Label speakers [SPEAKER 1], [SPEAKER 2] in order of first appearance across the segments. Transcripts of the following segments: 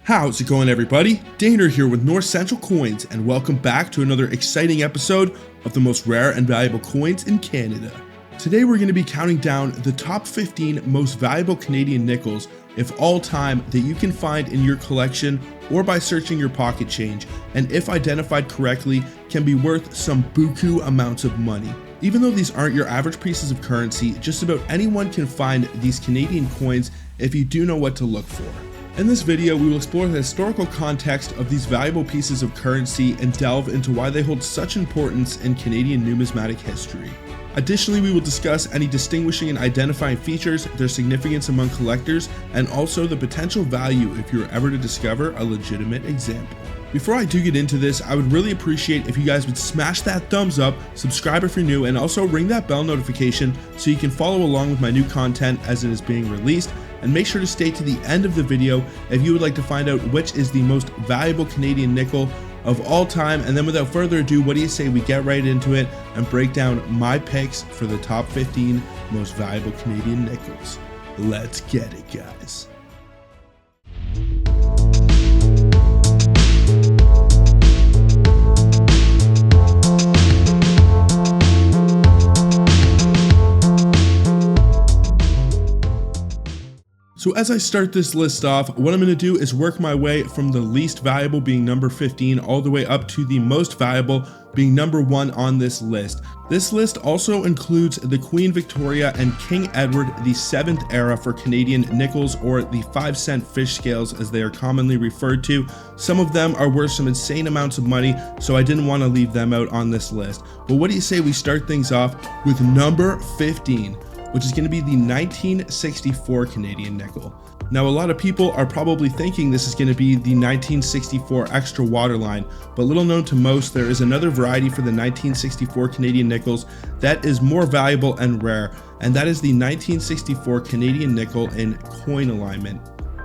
[SPEAKER 1] How's it going, everybody? Daner here with North Central Coins, and welcome back to another exciting episode of the most rare and valuable coins in Canada. Today we're going to be counting down the top 15 most valuable Canadian nickels of all time that you can find in your collection or by searching your pocket change, and if identified correctly, can be worth some buku amounts of money. Even though these aren't your average pieces of currency, just about anyone can find these Canadian coins if you do know what to look for. In this video, we will explore the historical context of these valuable pieces of currency and delve into why they hold such importance in Canadian numismatic history. Additionally, we will discuss any distinguishing and identifying features, their significance among collectors, and also the potential value if you were ever to discover a legitimate example. Before I do get into this, I would really appreciate if you guys would smash that thumbs up, subscribe if you're new, and also ring that bell notification so you can follow along with my new content as it is being released. And make sure to stay to the end of the video if you would like to find out which is the most valuable Canadian nickel of all time. And then without further ado, what do you say we get right into it and break down my picks for the top 15 most valuable Canadian nickels. Let's get it, guys. So as I start this list off, what I'm going to do is work my way from the least valuable being number 15 all the way up to the most valuable being number 1 on this list. This list also includes the Queen Victoria and King Edward VII era for Canadian nickels, or the 5-cent fish scales as they are commonly referred to. Some of them are worth some insane amounts of money, so I didn't want to leave them out on this list. But what do you say we start things off with number 15? Which is going to be the 1964 Canadian nickel. Now, a lot of people are probably thinking this is going to be the 1964 extra waterline, but little known to most, there is another variety for the 1964 Canadian nickels that is more valuable and rare, and that is the 1964 Canadian nickel in coin alignment.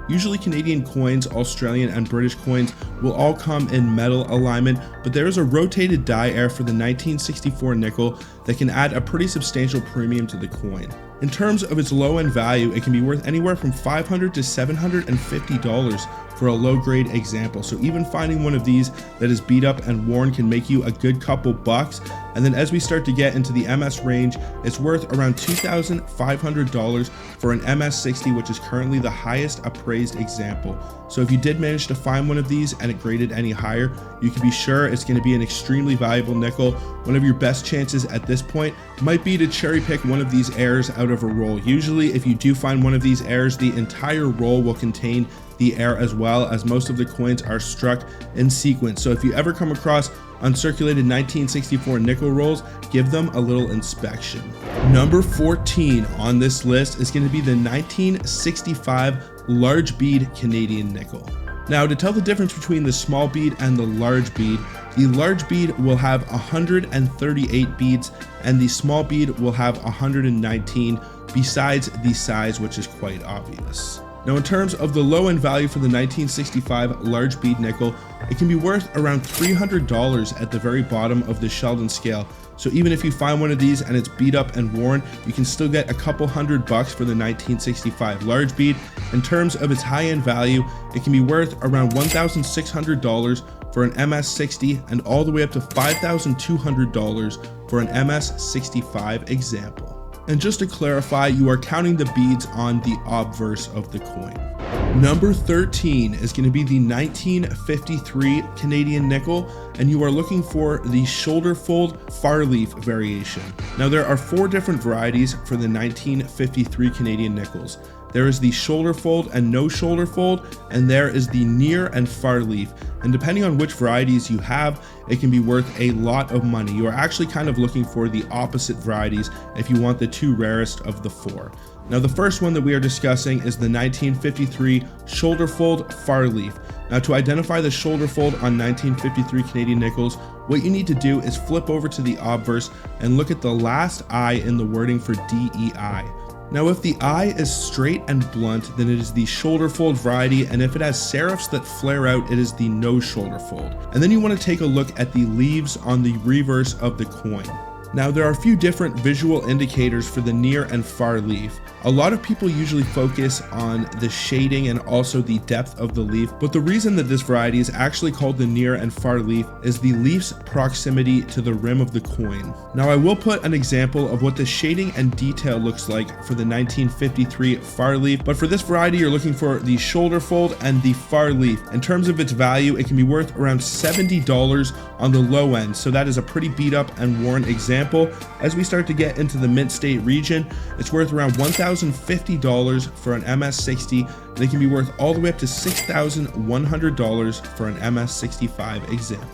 [SPEAKER 1] Usually Canadian coins, Australian and British coins will all come in metal alignment, but there is a rotated die air for the 1964 nickel that can add a pretty substantial premium to the coin. In terms of its low end value, it can be worth anywhere from $500 to $750 for a low grade example. So even finding one of these that is beat up and worn can make you a good couple bucks. And then as we start to get into the MS range, it's worth around $2,500 for an MS60, which is currently the highest appraised example. So if you did manage to find one of these and it graded any higher, you can be sure it's going to be an extremely valuable nickel. One of your best chances at this point might be to cherry pick one of these airs out of a roll. Usually if you do find one of these airs, the entire roll will contain the air, as well as most of the coins are struck in sequence. So if you ever come across uncirculated 1964 nickel rolls, give them a little inspection. Number 14 on this list is going to be the 1965 large bead Canadian nickel. Now, to tell the difference between the small bead and the large bead will have 138 beads and the small bead will have 119, besides the size, which is quite obvious. Now, in terms of the low end value for the 1965 large bead nickel, it can be worth around $300 at the very bottom of the Sheldon scale. So even if you find one of these and it's beat up and worn, you can still get a couple $100 for the 1965 large bead. In terms of its high end value, it can be worth around $1,600 for an MS60 and all the way up to $5,200 for an MS65 example. And just to clarify, you are counting the beads on the obverse of the coin. Number 13 is going to be the 1953 Canadian nickel, and you are looking for the shoulder fold far leaf variation. Now, there are 4 different varieties for the 1953 Canadian nickels. There is the shoulder fold and no shoulder fold, and there is the near and far leaf. And depending on which varieties you have, it can be worth a lot of money. You are actually kind of looking for the opposite varieties if you want the 2 rarest of the 4. Now, the first one that we are discussing is the 1953 shoulder fold far leaf. Now, to identify the shoulder fold on 1953 Canadian nickels, what you need to do is flip over to the obverse and look at the last I in the wording for DEI. Now, if the eye is straight and blunt, then it is the shoulder fold variety, and if it has serifs that flare out, it is the no shoulder fold. And then you want to take a look at the leaves on the reverse of the coin. Now there are a few different visual indicators for the near and far leaf. A lot of people usually focus on the shading and also the depth of the leaf, but the reason that this variety is actually called the near and far leaf is the leaf's proximity to the rim of the coin. Now I will put an example of what the shading and detail looks like for the 1953 far leaf, but for this variety you're looking for the shoulder fold and the far leaf. In terms of its value, it can be worth around $70 on the low end, so that is a pretty beat up and worn example. As we start to get into the mint state region, it's worth around $1,050 for an MS60, and it can be worth all the way up to $6,100 for an MS65 example.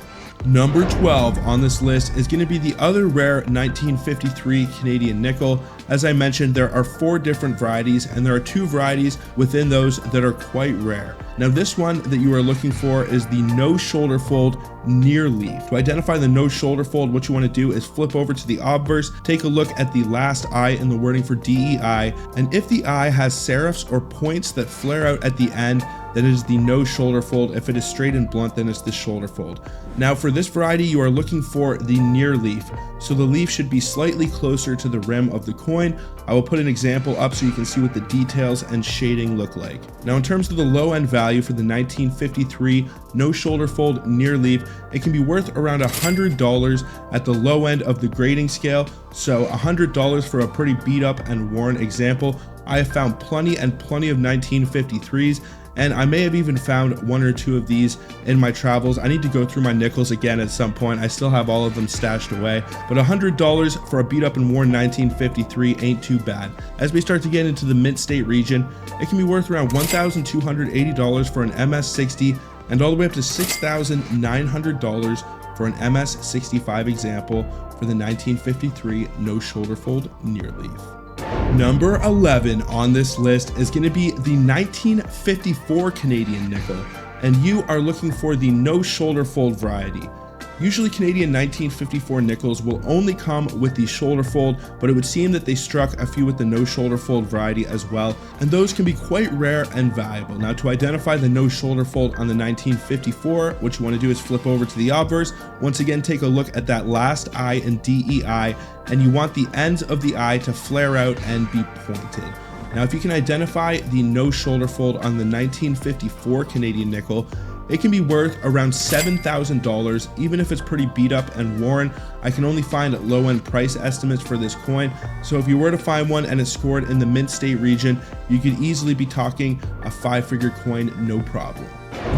[SPEAKER 1] Number 12 on this list is going to be the other rare 1953 Canadian nickel. As I mentioned, there are 4 different varieties, and there are 2 varieties within those that are quite rare. Now this one that you are looking for is the no shoulder fold near leaf. To identify the no shoulder fold, what you want to do is flip over to the obverse, take a look at the last I in the wording for DEI, and if the I has serifs or points that flare out at the end, then it is the no shoulder fold. If it is straight and blunt, then it's the shoulder fold. Now for this variety, you are looking for the near leaf. So the leaf should be slightly closer to the rim of the coin. I will put an example up so you can see what the details and shading look like. Now in terms of the low end value for the 1953 no shoulder fold near leaf, it can be worth around $100 at the low end of the grading scale. So $100 for a pretty beat up and worn example. I have found plenty of 1953s, and I may have even found 1 or 2 of these in my travels. I need to go through my nickels again at some point. I still have all of them stashed away, but $100 for a beat up and worn 1953 ain't too bad. As we start to get into the mint state region, it can be worth around $1,280 for an MS60 and all the way up to $6,900 for an MS65 example for the 1953 no shoulder fold near leaf. Number 11 on this list is going to be the 1954 Canadian nickel, and you are looking for the no shoulder fold variety. Usually Canadian 1954 nickels will only come with the shoulder fold, but it would seem that they struck a few with the no shoulder fold variety as well, and those can be quite rare and valuable. Now to identify the no shoulder fold on the 1954, what you want to do is flip over to the obverse. Once again, take a look at that last I in DEI, and you want the ends of the I to flare out and be pointed. Now if you can identify the no shoulder fold on the 1954 Canadian nickel, it can be worth around $7,000, even if it's pretty beat up and worn. I can only find low-end price estimates for this coin, so if you were to find one and it's scored in the mint state region, you could easily be talking a 5-figure coin, no problem.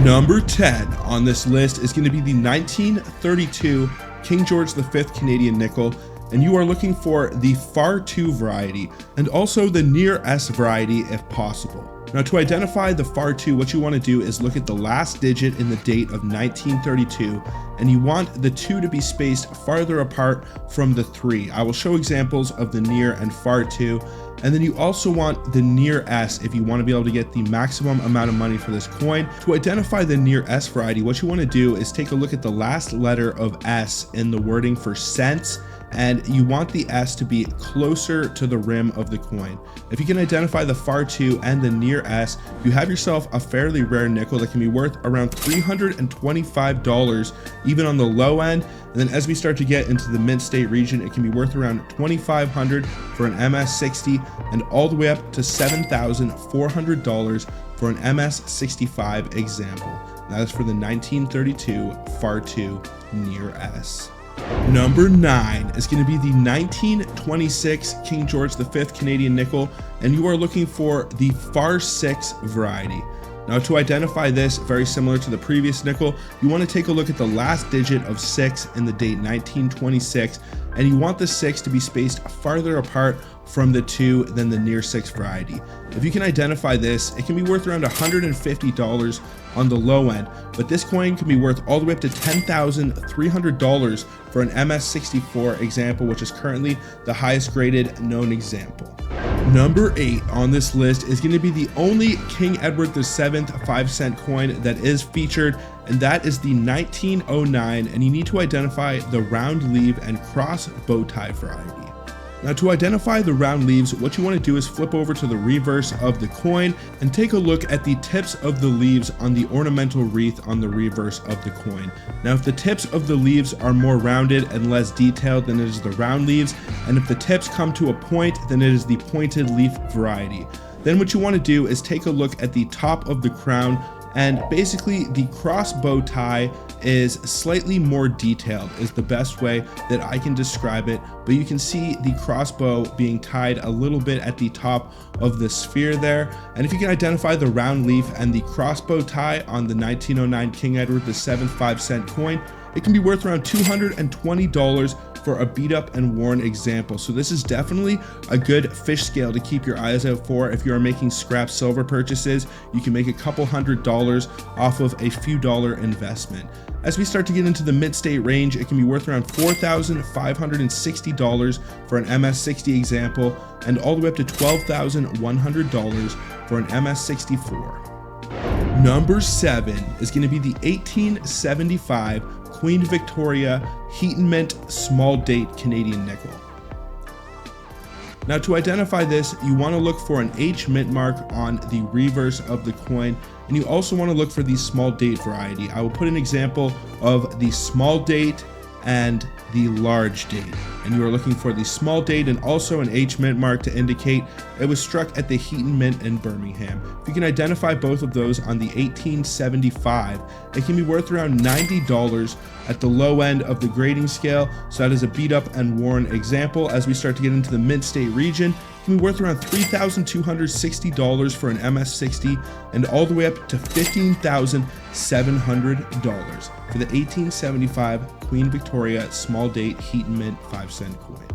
[SPEAKER 1] Number 10 on this list is going to be the 1932 King George V Canadian nickel, and you are looking for the Far 2 variety and also the Near S variety if possible. Now to identify the Far 2, what you want to do is look at the last digit in the date of 1932, and you want the 2 to be spaced farther apart from the 3. I will show examples of the Near and Far 2, and then you also want the Near S if you want to be able to get the maximum amount of money for this coin. To identify the Near S variety, what you want to do is take a look at the last letter of S in the wording for cents, and you want the S to be closer to the rim of the coin. If you can identify the Far 2 and the Near S, you have yourself a fairly rare nickel that can be worth around $325 even on the low end. And then as we start to get into the mint state region, it can be worth around $2,500 for an MS60 and all the way up to $7,400 for an MS65 example. That is for the 1932 Far 2 Near S. Number 9 is going to be the 1926 King George V Canadian nickel, and you are looking for the Far 6 variety. Now to identify this, very similar to the previous nickel, you want to take a look at the last digit of 6 in the date 1926, and you want the 6 to be spaced farther apart from the 2 than the Near 6 variety. If you can identify this, it can be worth around $150 on the low end, but this coin can be worth all the way up to $10,300 for an MS64 example, which is currently the highest graded known example. Number 8 on this list is going to be the only King Edward VII 5-cent coin that is featured, and that is the 1909, and you need to identify the round leaf and cross bow tie variety. Now to identify the round leaves, what you want to do is flip over to the reverse of the coin and take a look at the tips of the leaves on the ornamental wreath on the reverse of the coin. Now if the tips of the leaves are more rounded and less detailed, then it is the round leaves, and if the tips come to a point, then it is the pointed leaf variety. Then what you want to do is take a look at the top of the crown, and basically the crossbow tie is slightly more detailed is the best way that I can describe it, but you can see the crossbow being tied a little bit at the top of the sphere there. And if you can identify the round leaf and the crossbow tie on the 1909 King Edward VII 5-cent coin, it can be worth around $220 for a beat up and worn example. So this is definitely a good fish scale to keep your eyes out for. If you are making scrap silver purchases, you can make a couple $100s off of a few dollar investment. As we start to get into the mid-state range, it can be worth around $4,560 for an MS60 example, and all the way up to $12,100 for an MS64. Number 7 is going to be the 1875 Queen Victoria Heat and Mint small date Canadian nickel. Now to identify this, you want to look for an H mint mark on the reverse of the coin, and you also want to look for the small date variety. I will put an example of the small date and the large date, and you are looking for the small date and also an H mint mark to indicate it was struck at the Heaton Mint in Birmingham. If you can identify both of those on the 1875, it can be worth around $90 at the low end of the grading scale, so that is a beat up and worn example. As we start to get into the mid-state region, it can be worth around $3,260 for an MS60 and all the way up to $15,700 for the 1875 Queen Victoria small date Heat and Mint 5-cent coin.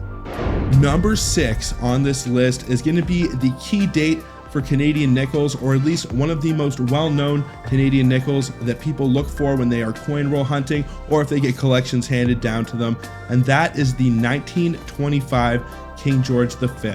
[SPEAKER 1] Number 6 on this list is going to be the key date for Canadian nickels, or at least one of the most well-known Canadian nickels that people look for when they are coin roll hunting or if they get collections handed down to them, and that is the 1925 King George V.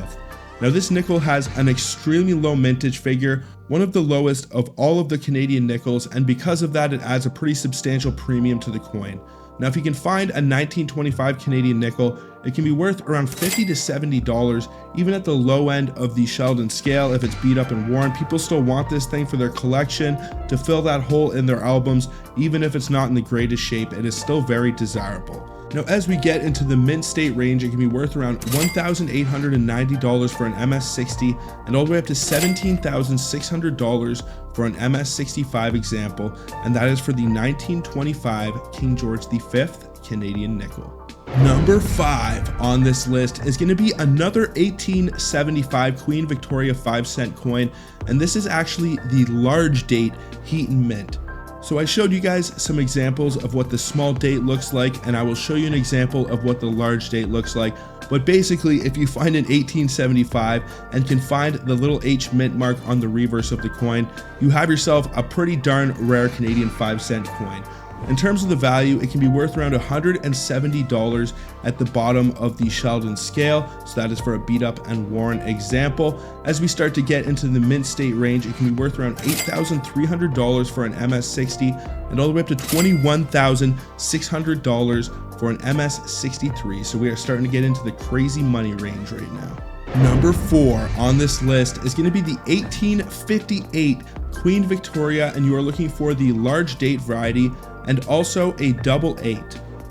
[SPEAKER 1] Now this nickel has an extremely low mintage figure, one of the lowest of all of the Canadian nickels, and because of that it adds a pretty substantial premium to the coin. Now if you can find a 1925 Canadian nickel, it can be worth around $50 to $70, even at the low end of the Sheldon scale. If it's beat up and worn, people still want this thing for their collection to fill that hole in their albums. Even if it's not in the greatest shape, it is still very desirable. Now as we get into the mint state range, it can be worth around $1,890 for an MS60 and all the way up to $17,600 for an MS65 example, and that is for the 1925 King George V Canadian nickel. Number 5 on this list is going to be another 1875 Queen Victoria 5-cent coin, and this is actually the large date Heat and Mint. So I showed you guys some examples of what the small date looks like, and I will show you an example of what the large date looks like. But basically, if you find an 1875 and can find the little H mint mark on the reverse of the coin, you have yourself a pretty darn rare Canadian 5-cent coin. In terms of the value, it can be worth around $170 at the bottom of the Sheldon scale, so that is for a beat up and worn example. As we start to get into the mint state range, it can be worth around $8,300 for an MS60 and all the way up to $21,600 for an MS63. So we are starting to get into the crazy money range right now. Number 4 on this list is going to be the 1858 Queen Victoria, and you are looking for the large date variety and also a double 8.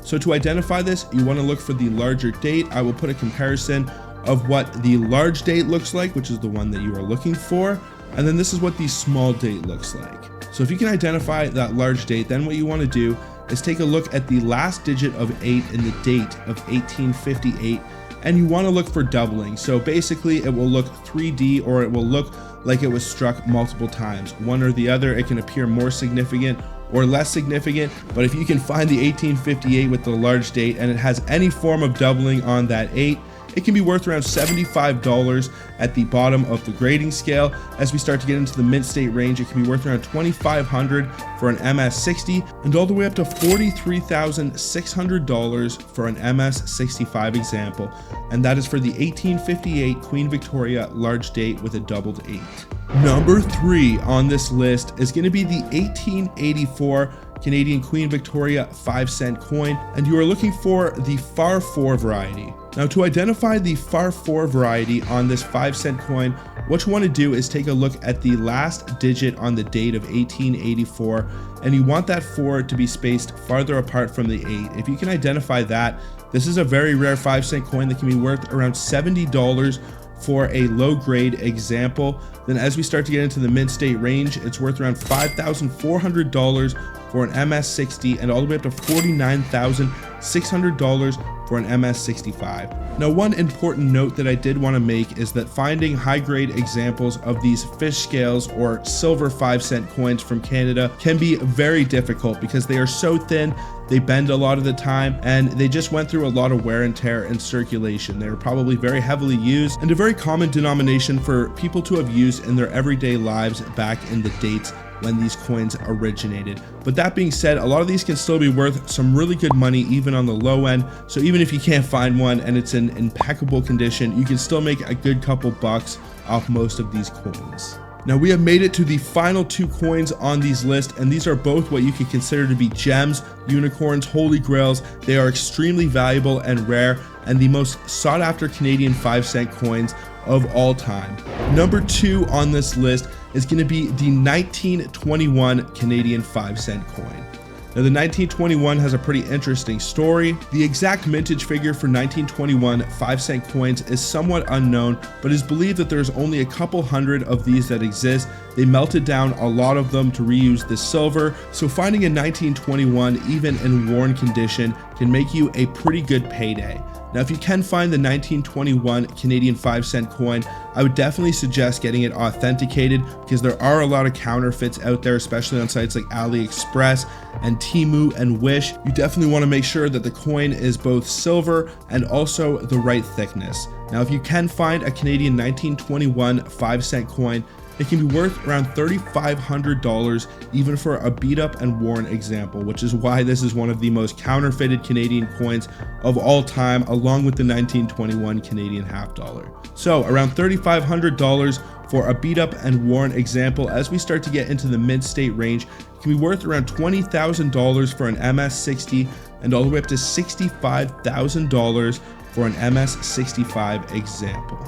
[SPEAKER 1] So to identify this, you want to look for the larger date. I will put a comparison of what the large date looks like, which is the one that you are looking for, and then this is what the small date looks like. So if you can identify that large date, then what you want to do is take a look at the last digit of 8 in the date of 1858, and you want to look for doubling. So basically it will look 3D, or it will look like it was struck multiple times. One or the other, it can appear more significant or less significant, but if you can find the 1858 with the large date and it has any form of doubling on that 8, it can be worth around $75 at the bottom of the grading scale. As we start to get into the mint state range, it can be worth around $2,500 for an MS60 and all the way up to $43,600 for an MS65 example, and that is for the 1858 Queen Victoria large date with a doubled 8. Number 3 on this list is going to be the 1884 Canadian Queen Victoria 5-cent coin, and you are looking for the Far 4 variety. Now, to identify the far 4 variety on this 5-cent coin, what you want to do is take a look at the last digit on the date of 1884, and you want that 4 to be spaced farther apart from the 8. If you can identify that, this is a very rare 5-cent coin that can be worth around $70 for a low grade example. Then as we start to get into the mint state range, it's worth around $5,400 for an MS60 and all the way up to $49,600 for an MS65. Now, one important note that I did want to make is that finding high grade examples of these fish scales or silver 5-cent coins from Canada can be very difficult because they are so thin, they bend a lot of the time, and they just went through a lot of wear and tear in circulation. They were probably very heavily used and a very common denomination for people to have used in their everyday lives back in the dates when these coins originated. But that being said, a lot of these can still be worth some really good money even on the low end. So even if you can't find one and it's in impeccable condition, you can still make a good couple bucks off most of these coins. Now, we have made it to the final 2 coins on these lists, and these are both what you could consider to be gems, unicorns, holy grails. They are extremely valuable and rare, and the most sought after Canadian 5-cent coins of all time. Number 2 on this list is going to be the 1921 Canadian 5-cent coin. Now, the 1921 has a pretty interesting story. The exact mintage figure for 1921 5-cent coins is somewhat unknown, but it's believed that there's only a couple hundred of these that exist. They melted down a lot of them to reuse the silver, so finding a 1921 even in worn condition can make you a pretty good payday. Now, if you can find the 1921 Canadian 5-cent coin, I would definitely suggest getting it authenticated because there are a lot of counterfeits out there, especially on sites like AliExpress and Temu and Wish. You definitely want to make sure that the coin is both silver and also the right thickness. Now, if you can find a Canadian 1921 5-cent coin, it can be worth around $3,500 even for a beat up and worn example, which is why this is one of the most counterfeited Canadian coins of all time, along with the 1921 Canadian half dollar. So around $3,500 for a beat up and worn example. As we start to get into the mint state range, it can be worth around $20,000 for an MS60 and all the way up to $65,000 for an MS65 example.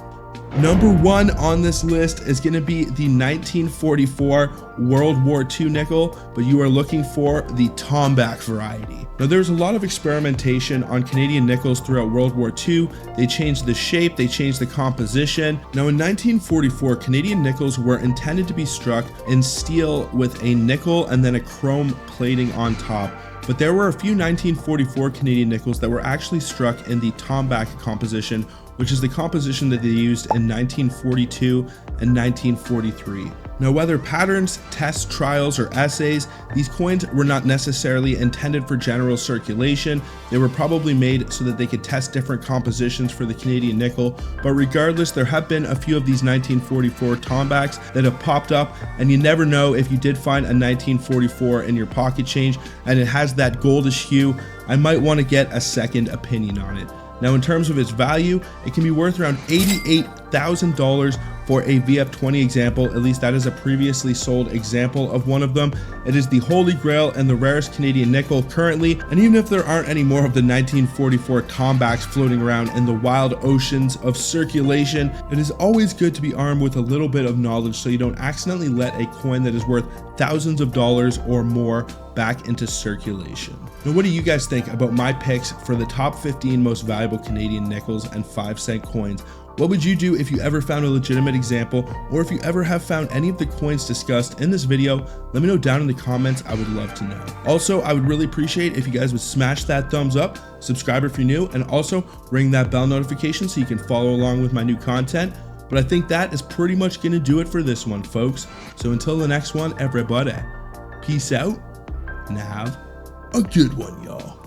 [SPEAKER 1] Number 1 on this list is going to be the 1944 World War II nickel, but you are looking for the Tombac variety. Now, there's a lot of experimentation on Canadian nickels throughout World War II. They changed the shape, they changed the composition. Now, in 1944, Canadian nickels were intended to be struck in steel with a nickel and then a chrome plating on top. But there were a few 1944 Canadian nickels that were actually struck in the Tombac composition, which is the composition that they used in 1942 and 1943. Now, whether patterns, tests, trials, or essays, these coins were not necessarily intended for general circulation. They were probably made so that they could test different compositions for the Canadian nickel. But regardless, there have been a few of these 1944 Tombacs that have popped up, and you never know if you did find a 1944 in your pocket change and it has that goldish hue, I might want to get a second opinion on it. Now, in terms of its value, it can be worth around $88,000 for a VF20 example. At least that is a previously sold example of one of them. It is the holy grail and the rarest Canadian nickel currently, and even if there aren't any more of the 1944 Tombacs floating around in the wild oceans of circulation, it is always good to be armed with a little bit of knowledge so you don't accidentally let a coin that is worth thousands of dollars or more back into circulation. Now, what do you guys think about my picks for the top 15 most valuable Canadian nickels and 5-cent coins? What would you do if you ever found a legitimate example, or if you ever have found any of the coins discussed in this video? Let me know down in the comments. I would love to know. Also, I would really appreciate if you guys would smash that thumbs up, subscribe if you're new, and also ring that bell notification so you can follow along with my new content. But I think that is pretty much going to do it for this one, folks. So until the next one, everybody, peace out and have a good one, y'all.